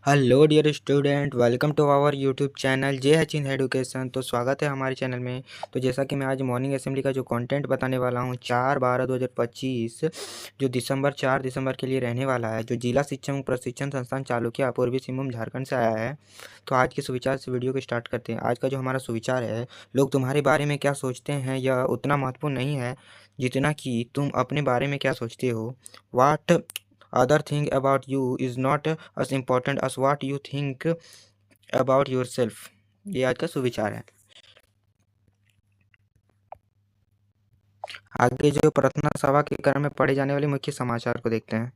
Hello dear student, welcome to our YouTube channel J H in education. तो स्वागत है हमारे चैनल में। तो जैसा कि मैं आज मॉर्निंग असेंबली का जो कंटेंट बताने वाला हूँ 4/12/2025 जो 4 दिसंबर के लिए रहने वाला है, जो जिला शिक्षण प्रशिक्षण संस्थान चालुक्य पूर्वी सिंहभूम झारखंड से आया है। तो आज के सुविचार से वीडियो को स्टार्ट करते हैं। आज का जो हमारा सुविचार है, लोग तुम्हारे बारे में क्या सोचते हैं यह उतना महत्वपूर्ण नहीं है जितना कि तुम अपने बारे में क्या सोचते हो। वाट other thing about you is not as important as what you think about yourself। ये आज का सुविचार है। आगे जो प्रार्थना सभा के क्रम में पढ़े जाने वाले मुख्य समाचार को देखते हैं।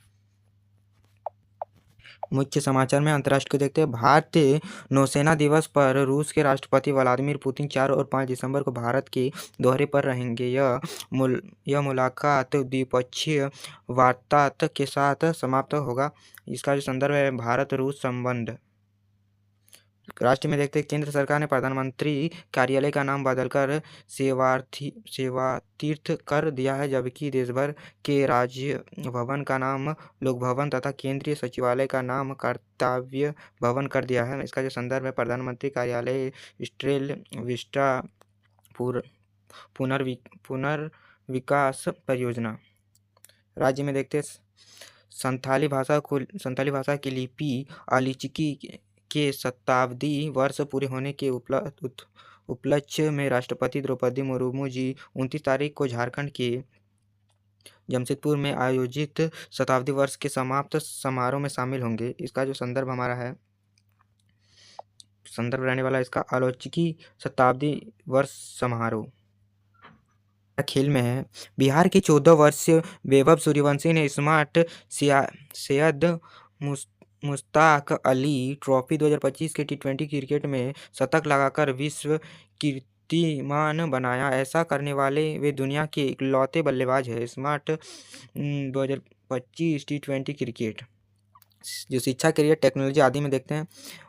मुख्य समाचार में अंतर्राष्ट्रीय को देखते हैं। भारतीय नौसेना दिवस पर रूस के राष्ट्रपति व्लादिमीर पुतिन 4 और 5 दिसंबर को भारत के दौरे पर रहेंगे। यह मुलाकात द्विपक्षीय वार्ता के साथ समाप्त होगा। इसका जो संदर्भ है भारत रूस संबंध। राष्ट्र में देखते हैं, केंद्र सरकार ने प्रधानमंत्री कार्यालय का नाम बदलकर सेवातीर्थ कर दिया है, जबकि देशभर के राज्य भवन का नाम लोक भवन तथा केंद्रीय सचिवालय का नाम कर्तव्य भवन कर दिया है। इसका जो संदर्भ है प्रधानमंत्री कार्यालय स्ट्रेल विस्टा पुनर्विकास परियोजना। राज्य में देखते हैं, संथाली भाषा की लिपि आलिचिकी के शताब्दी वर्ष पूरे होने के उपलक्ष्य में राष्ट्रपति द्रौपदी मुर्मू जी 29 तारीख को झारखंड के जमशेदपुर में आयोजित शताब्दी वर्ष के समाप्त समारोह में शामिल होंगे। इसका जो संदर्भ हमारा है, संदर्भ रहने वाला इसका आलोचिकी शताब्दी वर्ष समारोह। खेल में है, बिहार के 14 वर्षीय वैभव सूर्यवंशी ने स्मार्ट सैयद मुश्ताक अली ट्रॉफी 2025 के T20 क्रिकेट में शतक लगाकर विश्व कीर्तिमान बनाया। ऐसा करने वाले वे दुनिया के इकलौते बल्लेबाज हैं। Smart 2025 T20 cricket. जो शिक्षा, करियर, टेक्नोलॉजी आदि में देखते हैं,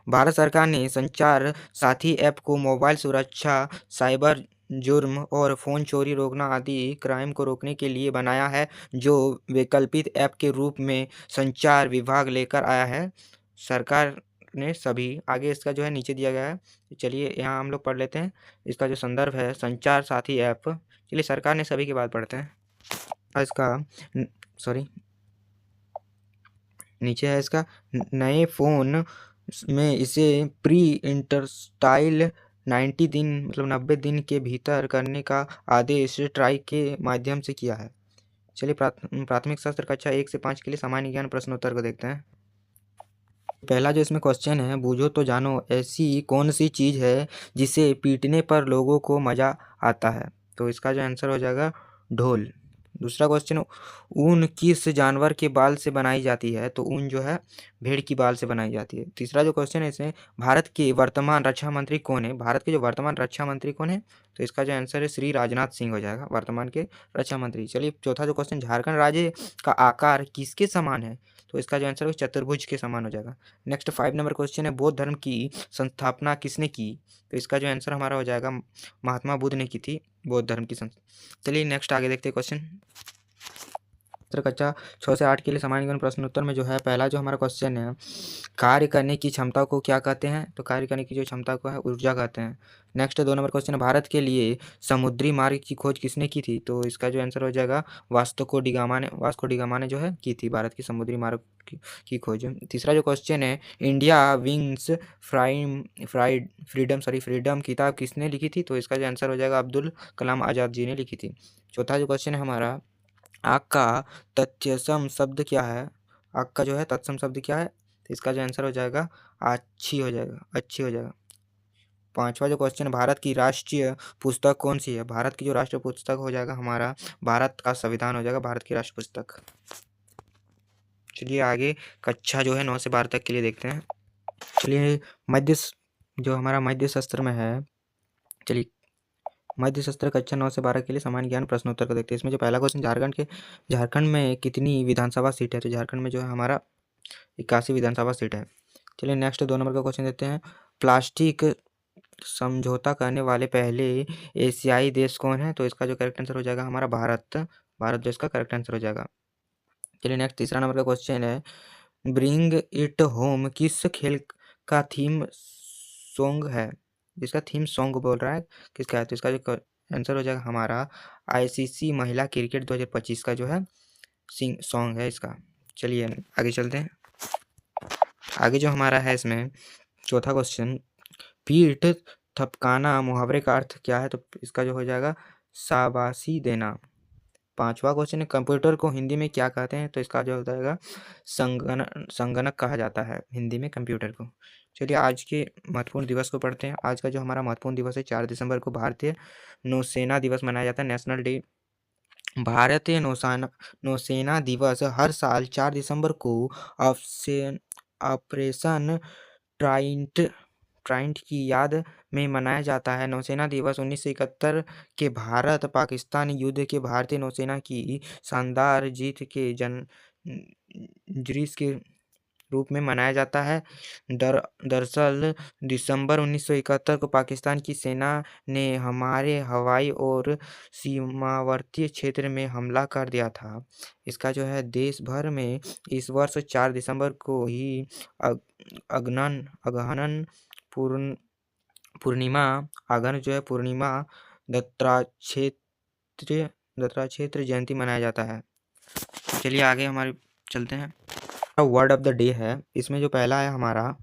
भारत सरकार ने संचार साथी ऐप को मोबाइल सुरक्षा, साइबर जुर्म और फ़ोन चोरी रोकना आदि क्राइम को रोकने के लिए बनाया है, जो वैकल्पिक ऐप के रूप में संचार विभाग लेकर आया है। सरकार ने सभी आगे इसका जो है नीचे दिया गया है। चलिए यहाँ हम लोग पढ़ लेते हैं। इसका जो संदर्भ है संचार साथी ऐप। चलिए सरकार ने सभी की बात पढ़ते हैं। इसका नीचे है इसका नए फ़ोन में इसे प्री इंस्टॉल 90 दिन मतलब 90 दिन के भीतर करने का आदेश ट्राई के माध्यम से किया है। चलिए प्राथमिक शास्त्र कक्षा 1 से 5 के लिए सामान्य ज्ञान प्रश्नोत्तर को देखते हैं। पहला जो इसमें क्वेश्चन है, बूझो तो जानो ऐसी कौन सी चीज़ है जिसे पीटने पर लोगों को मज़ा आता है। तो इसका जो आंसर हो जाएगा ढोल। दूसरा क्वेश्चन, ऊन किस जानवर के बाल से बनाई जाती है। तो ऊन जो है भेड़ की बाल से बनाई जाती है। तीसरा जो क्वेश्चन है इसमें, भारत के वर्तमान रक्षा मंत्री कौन है। भारत के जो वर्तमान रक्षा मंत्री कौन है। तो इसका जो आंसर है श्री राजनाथ सिंह हो जाएगा, वर्तमान के रक्षा मंत्री। चलिए चौथा जो क्वेश्चन, झारखंड राज्य का आकार किसके समान है। तो इसका जो आंसर है चतुर्भुज के समान हो जाएगा। नेक्स्ट 5 नंबर क्वेश्चन है, बौद्ध धर्म की संस्थापना किसने की। तो इसका जो आंसर हमारा हो जाएगा महात्मा बुद्ध ने की थी बौद्ध धर्म की चलिए नेक्स्ट आगे देखते हैं क्वेश्चन। कक्षा 6 से 8 के लिए सामान्य ज्ञान प्रश्नोत्तर में जो है पहला जो हमारा क्वेश्चन है, कार्य करने की क्षमता को क्या कहते हैं। तो कार्य करने की जो क्षमता को है ऊर्जा कहते हैं। नेक्स्ट 2 नंबर क्वेश्चन है, भारत के लिए समुद्री मार्ग की खोज किसने की थी। तो इसका जो आंसर हो जाएगा वास्को डिगामा ने जो है की थी भारत की समुद्री मार्ग की खोज। तीसरा जो क्वेश्चन है, इंडिया विंग्स फ्रीडम किताब किसने लिखी थी। तो इसका जो आंसर हो जाएगा अब्दुल कलाम आज़ाद जी ने लिखी थी। चौथा जो क्वेश्चन है हमारा, आग का तत्सम शब्द क्या है। आग का जो है तत्सम शब्द क्या है। तो इसका जो आंसर हो जाएगा अच्छी हो जाएगा। पांचवा जो क्वेश्चन, भारत की राष्ट्रीय पुस्तक कौन सी है। भारत की जो राष्ट्रीय पुस्तक हो जाएगा हमारा भारत का संविधान हो जाएगा भारत की राष्ट्रीय पुस्तक। चलिए आगे कक्षा जो है 9 से 12 तक के लिए देखते हैं। चलिए जो हमारा मध्य शस्त्र में है, चलिए मध्य शस्त्र कक्षा 9 से 12 के लिए सामान्य ज्ञान प्रश्नोत्तर को देखते हैं। इसमें जो पहला क्वेश्चन, झारखंड में कितनी विधानसभा सीट है। तो झारखंड में जो है हमारा 81 विधानसभा सीट है। चलिए नेक्स्ट 2 नंबर का क्वेश्चन देते हैं, प्लास्टिक समझौता करने वाले पहले एशियाई देश कौन है। तो इसका जो करेक्ट आंसर हो जाएगा हमारा भारत देश का करेक्ट आंसर हो जाएगा। चलिए नेक्स्ट तीसरा नंबर का क्वेश्चन है, ब्रिंग इट होम किस खेल का थीम सॉन्ग है? जिसका थीम सॉन्ग बोल रहा है किसका है, तो इसका जो आंसर हो जाएगा हमारा आईसीसी महिला क्रिकेट 2025 का जो है सॉन्ग है इसका। चलिए आगे चलते हैं। आगे जो हमारा है इसमें चौथा क्वेश्चन, पीठ थपकाना मुहावरे का अर्थ क्या है? तो इसका जो हो जाएगा शाबाशी देना। पांचवा क्वेश्चन है, कंप्यूटर को हिंदी में क्या कहते हैं? तो इसका जो हो जाएगा संगणक कहा जाता है हिंदी में कंप्यूटर को। चलिए आज के महत्वपूर्ण दिवस को पढ़ते हैं। आज का जो हमारा महत्वपूर्ण दिवस है 4 दिसंबर को भारतीय नौसेना दिवस मनाया जाता है, नेशनल डे। भारतीय नौसेना दिवस हर साल 4 दिसंबर को ऑपरेशन ट्राइडेंट की याद में मनाया जाता है। नौसेना दिवस 1971 के भारत पाकिस्तान युद्ध के भारतीय नौसेना की शानदार जीत के जश्न के रूप में मनाया जाता है। दरअसल दिसंबर 1971 को पाकिस्तान की सेना ने हमारे हवाई और सीमावर्ती क्षेत्र में हमला कर दिया था। इसका जो है देश भर में इस वर्ष 4 दिसंबर को ही अगहन पूर्णिमा आगन जो है पूर्णिमा दत्ताक्षेत्र जयंती मनाया जाता है। चलिए आगे हमारे चलते हैं। वर्ड ऑफ द डे है, इसमें जो पहला है हमारा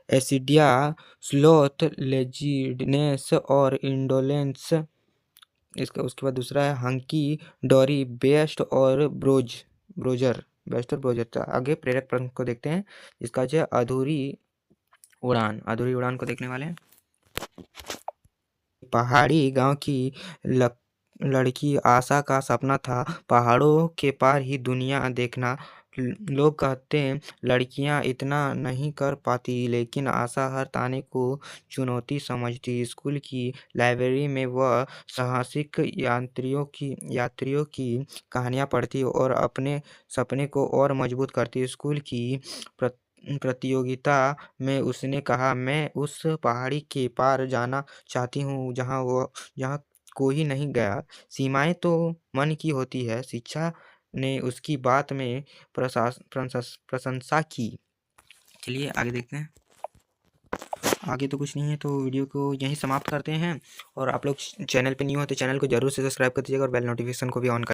एसिडिया, स्लोथ, लेजीनेस और इंडोलेंस। इसका उसके बाद दूसरा है हंकी डोरी, बेस्ट और ब्रोजर। बेस्ट और ब्रोजर। तो आगे प्रेरक प्रश्न को देखते हैं। इसका जो है अधूरी उड़ान को देखने वाले हैं। पहाड़ी गांव की लड़की आशा का सपना था पहाड़ों के पार ही दुनिया देखना। लोग कहते हैं लड़कियां इतना नहीं कर पाती, लेकिन आशा हर ताने को चुनौती समझती। स्कूल की लाइब्रेरी में वह साहसिक यात्रियों की कहानियां पढ़ती और अपने सपने को और मजबूत करती। स्कूल की प्रतियोगिता में उसने कहा, मैं उस पहाड़ी के पार जाना चाहती हूँ जहाँ कोई नहीं गया। सीमाएं तो मन की होती है। शिक्षा ने उसकी बात में प्रशंसा की। चलिए आगे देखते हैं। आगे तो कुछ नहीं है, तो वीडियो को यहीं समाप्त करते हैं। और आप लोग चैनल पे न्यू हो तो चैनल को जरूर से सब्सक्राइब कर दीजिएगा और बेल नोटिफिकेशन को भी ऑन कर